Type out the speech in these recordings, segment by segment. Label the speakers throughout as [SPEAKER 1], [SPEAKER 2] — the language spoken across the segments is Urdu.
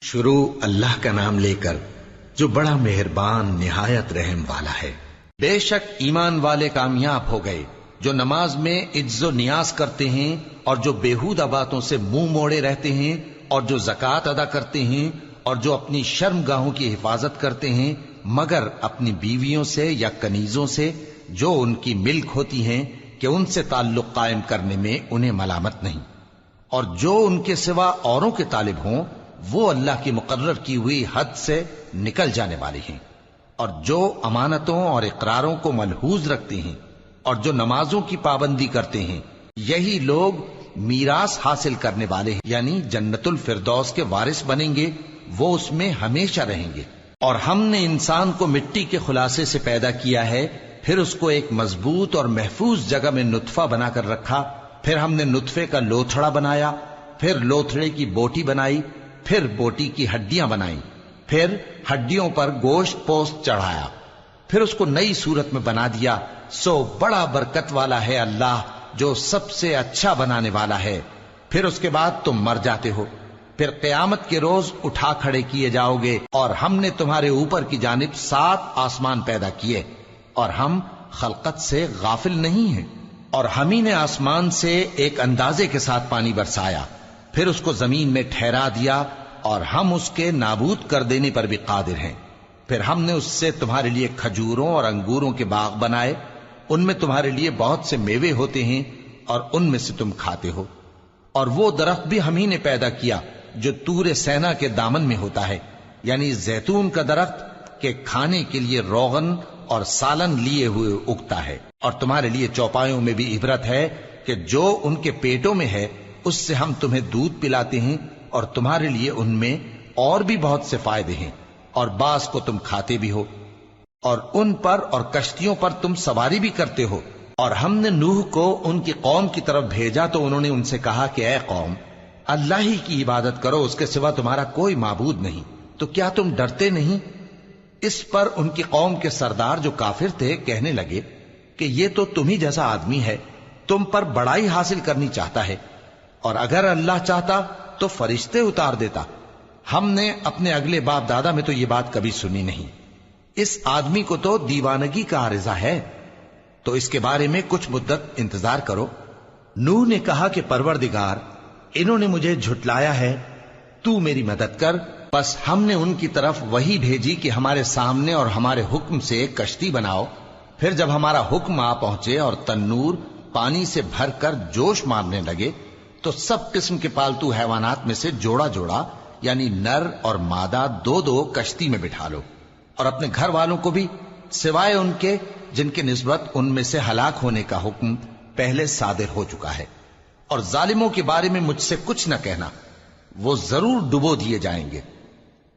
[SPEAKER 1] شروع اللہ کا نام لے کر جو بڑا مہربان نہایت رحم والا ہے۔ بے شک ایمان والے کامیاب ہو گئے جو نماز میں عجز و نیاز کرتے ہیں اور جو بیہودہ باتوں سے منہ موڑے رہتے ہیں اور جو زکوٰۃ ادا کرتے ہیں اور جو اپنی شرم گاہوں کی حفاظت کرتے ہیں مگر اپنی بیویوں سے یا کنیزوں سے جو ان کی ملک ہوتی ہیں کہ ان سے تعلق قائم کرنے میں انہیں ملامت نہیں، اور جو ان کے سوا اوروں کے طالب ہوں وہ اللہ کی مقرر کی ہوئی حد سے نکل جانے والے ہیں، اور جو امانتوں اور اقراروں کو ملحوظ رکھتے ہیں اور جو نمازوں کی پابندی کرتے ہیں یہی لوگ میراث حاصل کرنے والے ہیں، یعنی جنت الفردوس کے وارث بنیں گے، وہ اس میں ہمیشہ رہیں گے۔ اور ہم نے انسان کو مٹی کے خلاصے سے پیدا کیا ہے، پھر اس کو ایک مضبوط اور محفوظ جگہ میں نطفہ بنا کر رکھا، پھر ہم نے نطفے کا لوتھڑا بنایا، پھر لوتھڑے کی بوٹی بنائی، پھر بوٹی کی ہڈیاں بنائیں، پھر ہڈیوں پر گوشت پوست چڑھایا، پھر اس کو نئی صورت میں بنا دیا۔ سو بڑا برکت والا ہے اللہ جو سب سے اچھا بنانے والا ہے۔ پھر اس کے بعد تم مر جاتے ہو، پھر قیامت کے روز اٹھا کھڑے کیے جاؤ گے، اور ہم نے تمہارے اوپر کی جانب 7 آسمان پیدا کیے، اور ہم خلقت سے غافل نہیں ہیں۔ اور ہم ہی نے آسمان سے ایک اندازے کے ساتھ پانی برسایا، پھر اس کو زمین میں ٹھہرا دیا، اور ہم اس کے نابود کر دینے پر بھی قادر ہیں۔ پھر ہم نے اس سے تمہارے لیے کھجوروں اور انگوروں کے باغ بنائے، ان میں تمہارے لیے بہت سے میوے ہوتے ہیں اور ان میں سے تم کھاتے ہو۔ اور وہ درخت بھی ہم ہی نے پیدا کیا جو طور سینا کے دامن میں ہوتا ہے، یعنی زیتون کا درخت کہ کھانے کے لیے روغن اور سالن لیے ہوئے اگتا ہے۔ اور تمہارے لیے چوپایوں میں بھی عبرت ہے کہ جو ان کے پیٹوں میں ہے اس سے ہم تمہیں دودھ پلاتے ہیں، اور تمہارے لیے ان میں اور بھی بہت سے فائدے ہیں، اور بعض کو تم کھاتے بھی ہو، اور ان پر اور کشتیوں پر تم سواری بھی کرتے ہو۔ اور ہم نے نوح کو ان کی قوم کی طرف بھیجا تو انہوں نے ان سے کہا کہ اے قوم، اللہ ہی کی عبادت کرو، اس کے سوا تمہارا کوئی معبود نہیں، تو کیا تم ڈرتے نہیں؟ اس پر ان کی قوم کے سردار جو کافر تھے کہنے لگے کہ یہ تو تم ہی جیسا آدمی ہے، تم پر بڑائی حاصل کرنی چاہتا ہے، اور اگر اللہ چاہتا تو فرشتے اتار دیتا۔ ہم نے اپنے اگلے باپ دادا میں تو یہ بات کبھی سنی نہیں، اس آدمی کو تو دیوانگی کا عارضہ ہے، تو اس کے بارے میں کچھ مدت انتظار کرو۔ نوح نے کہا کہ پروردگار، انہوں نے مجھے جھٹلایا ہے، تو میری مدد کر۔ پس ہم نے ان کی طرف وحی بھیجی کہ ہمارے سامنے اور ہمارے حکم سے ایک کشتی بناؤ۔ پھر جب ہمارا حکم آ پہنچے اور تنور پانی سے بھر کر جوش مارنے لگے تو سب قسم کے پالتو حیوانات میں سے جوڑا جوڑا یعنی نر اور مادہ 2 کشتی میں بٹھا لو، اور اپنے گھر والوں کو بھی سوائے ان کے جن کے نسبت ان میں سے ہلاک ہونے کا حکم پہلے صادر ہو چکا ہے۔ اور ظالموں کے بارے میں مجھ سے کچھ نہ کہنا، وہ ضرور ڈبو دیے جائیں گے۔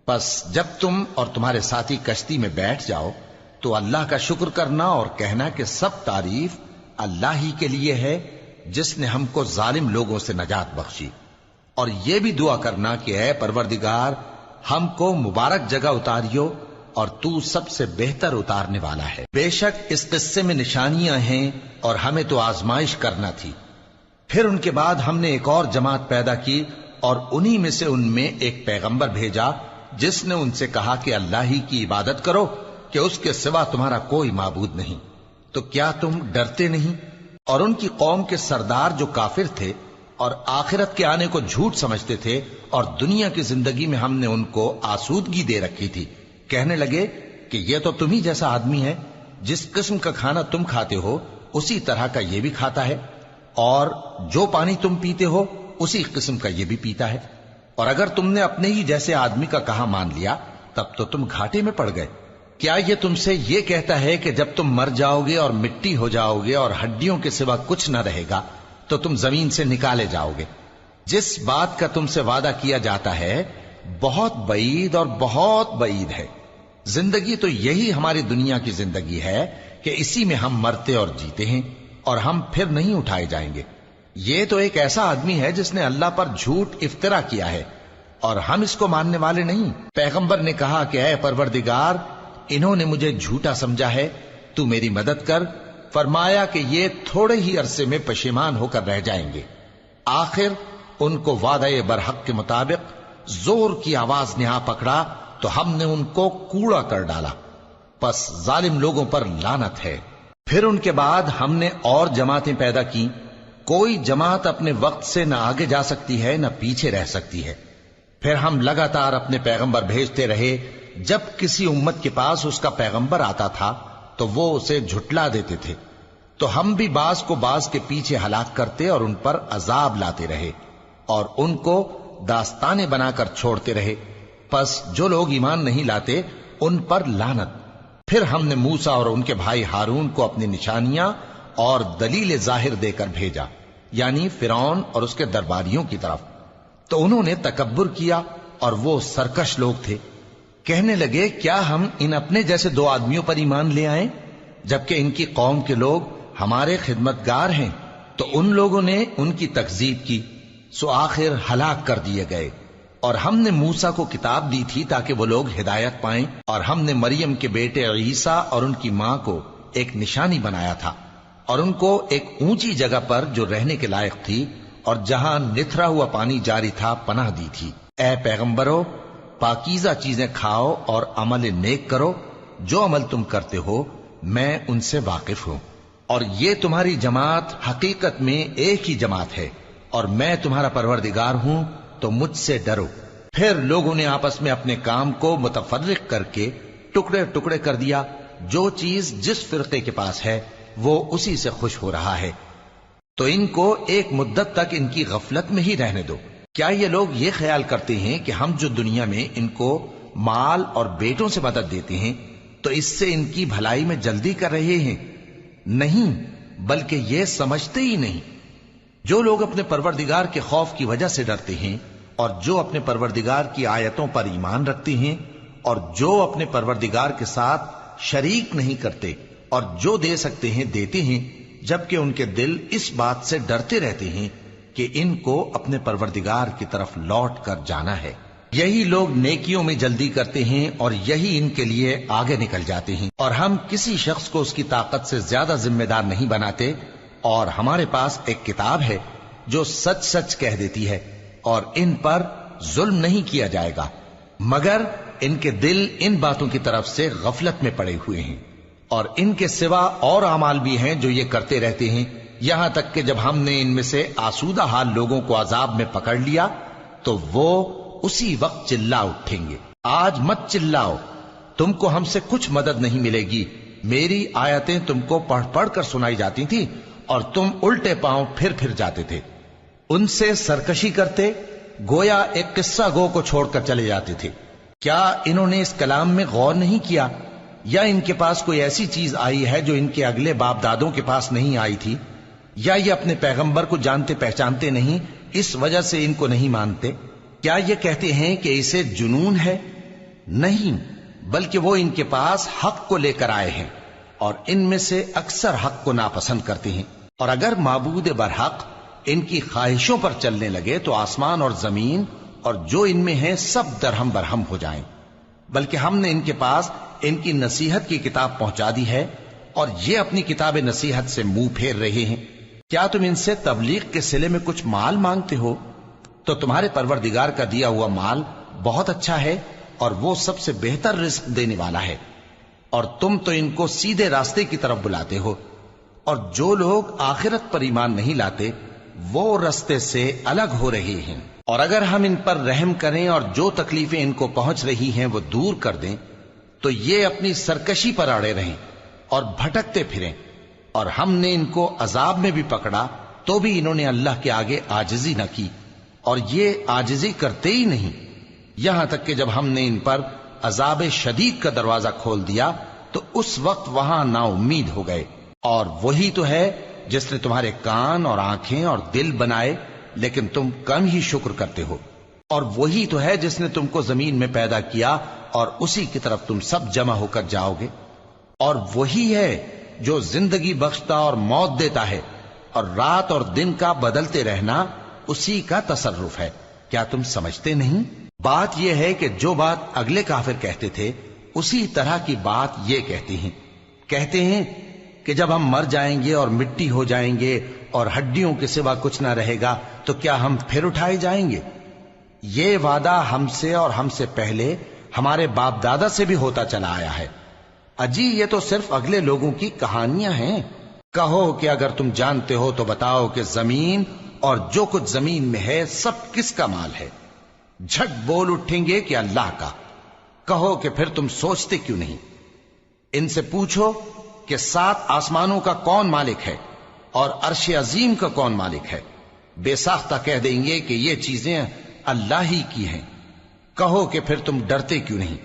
[SPEAKER 1] پس جب تم اور تمہارے ساتھی کشتی میں بیٹھ جاؤ تو اللہ کا شکر کرنا اور کہنا کہ سب تعریف اللہ ہی کے لیے ہے جس نے ہم کو ظالم لوگوں سے نجات بخشی۔ اور یہ بھی دعا کرنا کہ اے پروردگار، ہم کو مبارک جگہ اتاریو، اور تو سب سے بہتر اتارنے والا ہے۔ بے شک اس قصے میں نشانیاں ہیں اور ہمیں تو آزمائش کرنا تھی۔ پھر ان کے بعد ہم نے ایک اور جماعت پیدا کی، اور انہی میں سے ان میں ایک پیغمبر بھیجا جس نے ان سے کہا کہ اللہ ہی کی عبادت کرو کہ اس کے سوا تمہارا کوئی معبود نہیں، تو کیا تم ڈرتے نہیں؟ اور ان کی قوم کے سردار جو کافر تھے اور آخرت کے آنے کو جھوٹ سمجھتے تھے، اور دنیا کی زندگی میں ہم نے ان کو آسودگی دے رکھی تھی، کہنے لگے کہ یہ تو تم ہی جیسا آدمی ہے، جس قسم کا کھانا تم کھاتے ہو اسی طرح کا یہ بھی کھاتا ہے، اور جو پانی تم پیتے ہو اسی قسم کا یہ بھی پیتا ہے، اور اگر تم نے اپنے ہی جیسے آدمی کا کہا مان لیا تب تو تم گھاٹے میں پڑ گئے۔ کیا یہ تم سے یہ کہتا ہے کہ جب تم مر جاؤ گے اور مٹی ہو جاؤ گے اور ہڈیوں کے سوا کچھ نہ رہے گا تو تم زمین سے نکالے جاؤ گے؟ جس بات کا تم سے وعدہ کیا جاتا ہے بہت بعید اور بہت بعید ہے۔ زندگی تو یہی ہماری دنیا کی زندگی ہے کہ اسی میں ہم مرتے اور جیتے ہیں، اور ہم پھر نہیں اٹھائے جائیں گے۔ یہ تو ایک ایسا آدمی ہے جس نے اللہ پر جھوٹ افطرا کیا ہے، اور ہم اس کو ماننے والے نہیں۔ پیغمبر نے کہا کہ اے پروردگار، انہوں نے مجھے جھوٹا سمجھا ہے، تو میری مدد کر۔ فرمایا کہ یہ تھوڑے ہی عرصے میں پشیمان ہو کر رہ جائیں گے، آخر ان کو وعدہ برحق کے مطابق زور کی آواز نے آ پکڑا تو ہم نے ان کو کوڑا کر ڈالا، پس ظالم لوگوں پر لعنت ہے۔ پھر ان کے بعد ہم نے اور جماعتیں پیدا کی، کوئی جماعت اپنے وقت سے نہ آگے جا سکتی ہے نہ پیچھے رہ سکتی ہے۔ پھر ہم لگاتار اپنے پیغمبر بھیجتے رہے، جب کسی امت کے پاس اس کا پیغمبر آتا تھا تو وہ اسے جھٹلا دیتے تھے، تو ہم بھی بعض کو بعض کے پیچھے ہلاک کرتے اور ان پر عذاب لاتے رہے اور ان کو داستانیں بنا کر چھوڑتے رہے۔ پس جو لوگ ایمان نہیں لاتے ان پر لعنت۔ پھر ہم نے موسیٰ اور ان کے بھائی ہارون کو اپنی نشانیاں اور دلیل ظاہر دے کر بھیجا، یعنی فرعون اور اس کے درباریوں کی طرف، تو انہوں نے تکبر کیا اور وہ سرکش لوگ تھے۔ کہنے لگے کیا ہم ان اپنے جیسے دو آدمیوں پر ایمان لے آئیں جبکہ ان کی قوم کے لوگ ہمارے خدمتگار ہیں؟ تو ان لوگوں نے ان کی تکذیب کی، سو آخر ہلاک کر دیے گئے۔ اور ہم نے موسیٰ کو کتاب دی تھی تاکہ وہ لوگ ہدایت پائیں، اور ہم نے مریم کے بیٹے عیسیٰ اور ان کی ماں کو ایک نشانی بنایا تھا اور ان کو ایک اونچی جگہ پر جو رہنے کے لائق تھی اور جہاں نتھرا ہوا پانی جاری تھا پناہ دی تھی۔ اے پیغمبرو، پاکیزہ چیزیں کھاؤ اور عمل نیک کرو، جو عمل تم کرتے ہو میں ان سے واقف ہوں، اور یہ تمہاری جماعت حقیقت میں ایک ہی جماعت ہے، اور میں تمہارا پروردگار ہوں، تو مجھ سے ڈرو۔ پھر لوگوں نے آپس میں اپنے کام کو متفرق کر کے ٹکڑے ٹکڑے کر دیا، جو چیز جس فرقے کے پاس ہے وہ اسی سے خوش ہو رہا ہے، تو ان کو ایک مدت تک ان کی غفلت میں ہی رہنے دو۔ کیا یہ لوگ یہ خیال کرتے ہیں کہ ہم جو دنیا میں ان کو مال اور بیٹوں سے مدد دیتے ہیں تو اس سے ان کی بھلائی میں جلدی کر رہے ہیں؟ نہیں، بلکہ یہ سمجھتے ہی نہیں۔ جو لوگ اپنے پروردگار کے خوف کی وجہ سے ڈرتے ہیں اور جو اپنے پروردگار کی آیتوں پر ایمان رکھتے ہیں اور جو اپنے پروردگار کے ساتھ شریک نہیں کرتے اور جو دے سکتے ہیں دیتے ہیں، جبکہ ان کے دل اس بات سے ڈرتے رہتے ہیں کہ ان کو اپنے پروردگار کی طرف لوٹ کر جانا ہے، یہی لوگ نیکیوں میں جلدی کرتے ہیں اور یہی ان کے لیے آگے نکل جاتے ہیں۔ اور ہم کسی شخص کو اس کی طاقت سے زیادہ ذمہ دار نہیں بناتے، اور ہمارے پاس ایک کتاب ہے جو سچ سچ کہہ دیتی ہے، اور ان پر ظلم نہیں کیا جائے گا، مگر ان کے دل ان باتوں کی طرف سے غفلت میں پڑے ہوئے ہیں۔ اور ان کے سوا اور اعمال بھی ہیں جو یہ کرتے رہتے ہیں، یہاں تک کہ جب ہم نے ان میں سے آسودہ حال لوگوں کو عذاب میں پکڑ لیا تو وہ اسی وقت چلا اٹھیں گے۔ آج مت چلاؤ، تم کو ہم سے کچھ مدد نہیں ملے گی، میری آیتیں تم کو پڑھ پڑھ کر سنائی جاتی تھی اور تم الٹے پاؤں پھر جاتے تھے، ان سے سرکشی کرتے، گویا ایک قصہ گو کو چھوڑ کر چلے جاتے تھے۔ کیا انہوں نے اس کلام میں غور نہیں کیا، یا ان کے پاس کوئی ایسی چیز آئی ہے جو ان کے اگلے باپ دادوں کے پاس نہیں آئی تھی، یا یہ اپنے پیغمبر کو جانتے پہچانتے نہیں اس وجہ سے ان کو نہیں مانتے؟ کیا یہ کہتے ہیں کہ اسے جنون ہے؟ نہیں، بلکہ وہ ان کے پاس حق کو لے کر آئے ہیں، اور ان میں سے اکثر حق کو ناپسند کرتے ہیں۔ اور اگر معبود برحق ان کی خواہشوں پر چلنے لگے تو آسمان اور زمین اور جو ان میں ہیں سب درہم برہم ہو جائیں۔ بلکہ ہم نے ان کے پاس ان کی نصیحت کی کتاب پہنچا دی ہے، اور یہ اپنی کتاب نصیحت سے منہ پھیر رہے ہیں۔ کیا تم ان سے تبلیغ کے صلے میں کچھ مال مانگتے ہو؟ تو تمہارے پروردگار کا دیا ہوا مال بہت اچھا ہے، اور وہ سب سے بہتر رزق دینے والا ہے، اور تم تو ان کو سیدھے راستے کی طرف بلاتے ہو۔ اور جو لوگ آخرت پر ایمان نہیں لاتے وہ راستے سے الگ ہو رہے ہیں۔ اور اگر ہم ان پر رحم کریں اور جو تکلیفیں ان کو پہنچ رہی ہیں وہ دور کر دیں تو یہ اپنی سرکشی پر اڑے رہیں اور بھٹکتے پھریں، اور ہم نے ان کو عذاب میں بھی پکڑا تو بھی انہوں نے اللہ کے آگے عاجزی نہ کی، اور یہ عاجزی کرتے ہی نہیں، یہاں تک کہ جب ہم نے ان پر عذاب شدید کا دروازہ کھول دیا تو اس وقت وہاں نا امید ہو گئے۔ اور وہی تو ہے جس نے تمہارے کان اور آنکھیں اور دل بنائے، لیکن تم کم ہی شکر کرتے ہو۔ اور وہی تو ہے جس نے تم کو زمین میں پیدا کیا اور اسی کی طرف تم سب جمع ہو کر جاؤ گے۔ اور وہی ہے جو زندگی بخشتا اور موت دیتا ہے، اور رات اور دن کا بدلتے رہنا اسی کا تصرف ہے۔ کیا تم سمجھتے نہیں؟ بات یہ ہے کہ جو بات اگلے کافر کہتے تھے اسی طرح کی بات یہ کہتے ہیں کہ جب ہم مر جائیں گے اور مٹی ہو جائیں گے اور ہڈیوں کے سوا کچھ نہ رہے گا تو کیا ہم پھر اٹھائے جائیں گے؟ یہ وعدہ ہم سے اور ہم سے پہلے ہمارے باپ دادا سے بھی ہوتا چلا آیا ہے۔ اجی یہ تو صرف اگلے لوگوں کی کہانیاں ہیں۔ کہو کہ اگر تم جانتے ہو تو بتاؤ کہ زمین اور جو کچھ زمین میں ہے سب کس کا مال ہے؟ جھٹ بول اٹھیں گے کہ اللہ کا۔ کہو کہ پھر تم سوچتے کیوں نہیں؟ ان سے پوچھو کہ 7 آسمانوں کا کون مالک ہے اور عرش عظیم کا کون مالک ہے؟ بے ساختہ کہہ دیں گے کہ یہ چیزیں اللہ ہی کی ہیں۔ کہو کہ پھر تم ڈرتے کیوں نہیں؟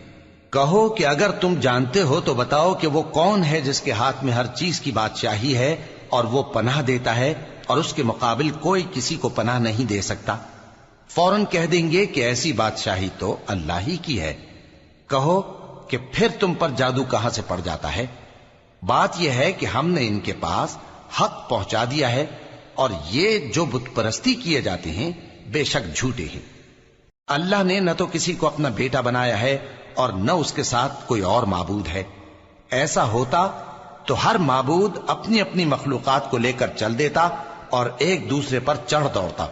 [SPEAKER 1] کہو کہ اگر تم جانتے ہو تو بتاؤ کہ وہ کون ہے جس کے ہاتھ میں ہر چیز کی بادشاہی ہے اور وہ پناہ دیتا ہے اور اس کے مقابل کوئی کسی کو پناہ نہیں دے سکتا؟ فوراً کہہ دیں گے کہ ایسی بادشاہی تو اللہ ہی کی ہے۔ کہو کہ پھر تم پر جادو کہاں سے پڑ جاتا ہے؟ بات یہ ہے کہ ہم نے ان کے پاس حق پہنچا دیا ہے اور یہ جو بت پرستی کیے جاتے ہیں بے شک جھوٹے ہیں۔ اللہ نے نہ تو کسی کو اپنا بیٹا بنایا ہے اور نہ اس کے ساتھ کوئی اور معبود ہے۔ ایسا ہوتا تو ہر معبود اپنی اپنی مخلوقات کو لے کر چل دیتا اور ایک دوسرے پر چڑھ دوڑتا۔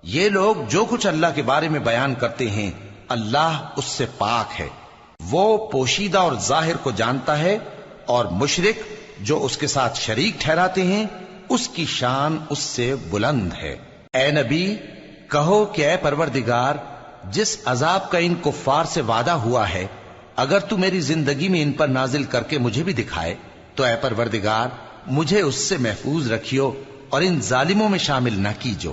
[SPEAKER 1] یہ لوگ جو کچھ اللہ کے بارے میں بیان کرتے ہیں اللہ اس سے پاک ہے، وہ پوشیدہ اور ظاہر کو جانتا ہے، اور مشرک جو اس کے ساتھ شریک ٹھہراتے ہیں اس کی شان اس سے بلند ہے۔ اے نبی کہو کہ اے پروردگار، جس عذاب کا ان کفار سے وعدہ ہوا ہے اگر تو میری زندگی میں ان پر نازل کر کے مجھے بھی دکھائے تو اے پروردگار مجھے اس سے محفوظ رکھیو اور ان ظالموں میں شامل نہ کیجو،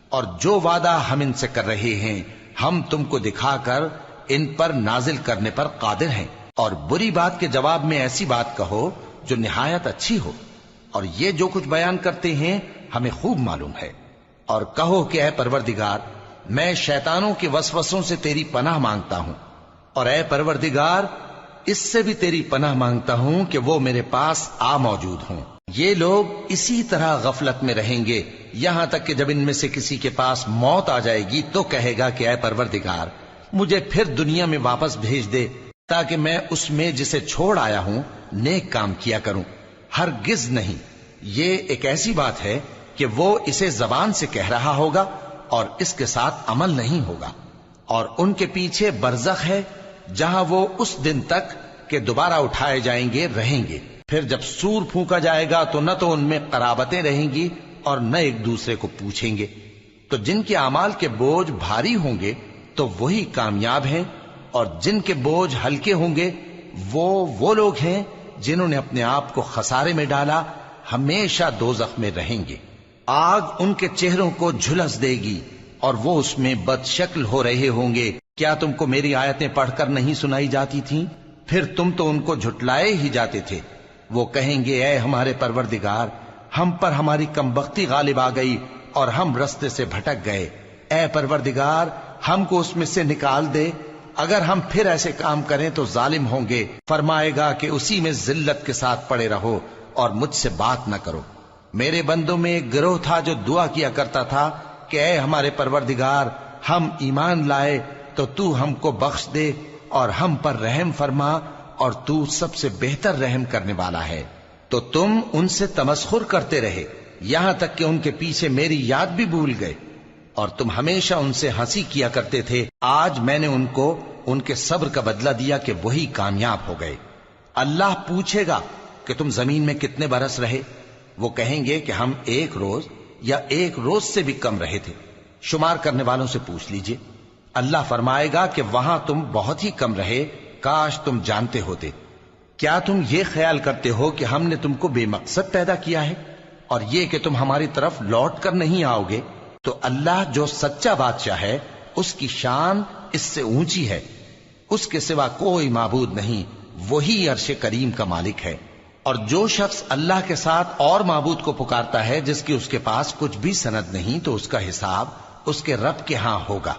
[SPEAKER 1] اور جو وعدہ ہم ان سے کر رہے ہیں ہم تم کو دکھا کر ان پر نازل کرنے پر قادر ہیں۔ اور بری بات کے جواب میں ایسی بات کہو جو نہایت اچھی ہو، اور یہ جو کچھ بیان کرتے ہیں ہمیں خوب معلوم ہے۔ اور کہو کہ اے پروردگار میں شیطانوں کے وسوسوں سے تیری پناہ مانگتا ہوں، اور اے پروردگار اس سے بھی تیری پناہ مانگتا ہوں کہ وہ میرے پاس آ موجود ہوں۔ یہ لوگ اسی طرح غفلت میں رہیں گے یہاں تک کہ جب ان میں سے کسی کے پاس موت آ جائے گی تو کہے گا کہ اے پروردگار مجھے پھر دنیا میں واپس بھیج دے تاکہ میں اس میں جسے چھوڑ آیا ہوں نیک کام کیا کروں۔ ہرگز نہیں، یہ ایک ایسی بات ہے کہ وہ اسے زبان سے کہہ رہا ہوگا اور اس کے ساتھ عمل نہیں ہوگا۔ اور ان کے پیچھے برزخ ہے جہاں وہ اس دن تک کہ دوبارہ اٹھائے جائیں گے رہیں گے۔ پھر جب سور پھونکا جائے گا تو نہ تو ان میں قرابتیں رہیں گی اور نہ ایک دوسرے کو پوچھیں گے۔ تو جن کے اعمال کے بوجھ بھاری ہوں گے تو وہی کامیاب ہیں، اور جن کے بوجھ ہلکے ہوں گے وہ لوگ ہیں جنہوں نے اپنے آپ کو خسارے میں ڈالا، ہمیشہ دوزخ میں رہیں گے۔ آگ ان کے چہروں کو جھلس دے گی اور وہ اس میں بد شکل ہو رہے ہوں گے۔ کیا تم کو میری آیتیں پڑھ کر نہیں سنائی جاتی تھیں؟ پھر تم تو ان کو جھٹلائے ہی جاتے تھے۔ وہ کہیں گے اے ہمارے پروردگار ہم پر ہماری کمبختی غالب آ گئی اور ہم رستے سے بھٹک گئے، اے پروردگار ہم کو اس میں سے نکال دے، اگر ہم پھر ایسے کام کریں تو ظالم ہوں گے۔ فرمائے گا کہ اسی میں ذلت کے ساتھ پڑے رہو اور مجھ سے بات نہ کرو۔ میرے بندوں میں ایک گروہ تھا جو دعا کیا کرتا تھا کہ اے ہمارے پروردگار ہم ایمان لائے تو تو ہم کو بخش دے اور ہم پر رحم فرما، اور تو سب سے بہتر رحم کرنے والا ہے۔ تو تم ان سے تمسخر کرتے رہے یہاں تک کہ ان کے پیچھے میری یاد بھی بھول گئے، اور تم ہمیشہ ان سے ہنسی کیا کرتے تھے۔ آج میں نے ان کو ان کے صبر کا بدلہ دیا کہ وہی کامیاب ہو گئے۔ اللہ پوچھے گا کہ تم زمین میں کتنے برس رہے؟ وہ کہیں گے کہ ہم 1 روز یا 1 روز سے بھی کم رہے تھے۔ شمار کرنے والوں سے پوچھ لیجئے۔ اللہ فرمائے گا کہ وہاں تم بہت ہی کم رہے، کاش تم جانتے ہوتے۔ کیا تم یہ خیال کرتے ہو کہ ہم نے تم کو بے مقصد پیدا کیا ہے اور یہ کہ تم ہماری طرف لوٹ کر نہیں آؤ گے؟ تو اللہ جو سچا بادشاہ ہے اس کی شان اس سے اونچی ہے، اس کے سوا کوئی معبود نہیں، وہی عرش کریم کا مالک ہے۔ اور جو شخص اللہ کے ساتھ اور معبود کو پکارتا ہے جس کی اس کے پاس کچھ بھی سند نہیں تو اس کا حساب اس کے رب کے ہاں ہوگا۔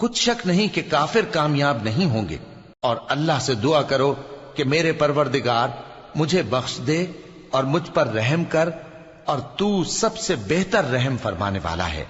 [SPEAKER 1] کچھ شک نہیں کہ کافر کامیاب نہیں ہوں گے۔ اور اللہ سے دعا کرو کہ میرے پروردگار مجھے بخش دے اور مجھ پر رحم کر، اور تو سب سے بہتر رحم فرمانے والا ہے۔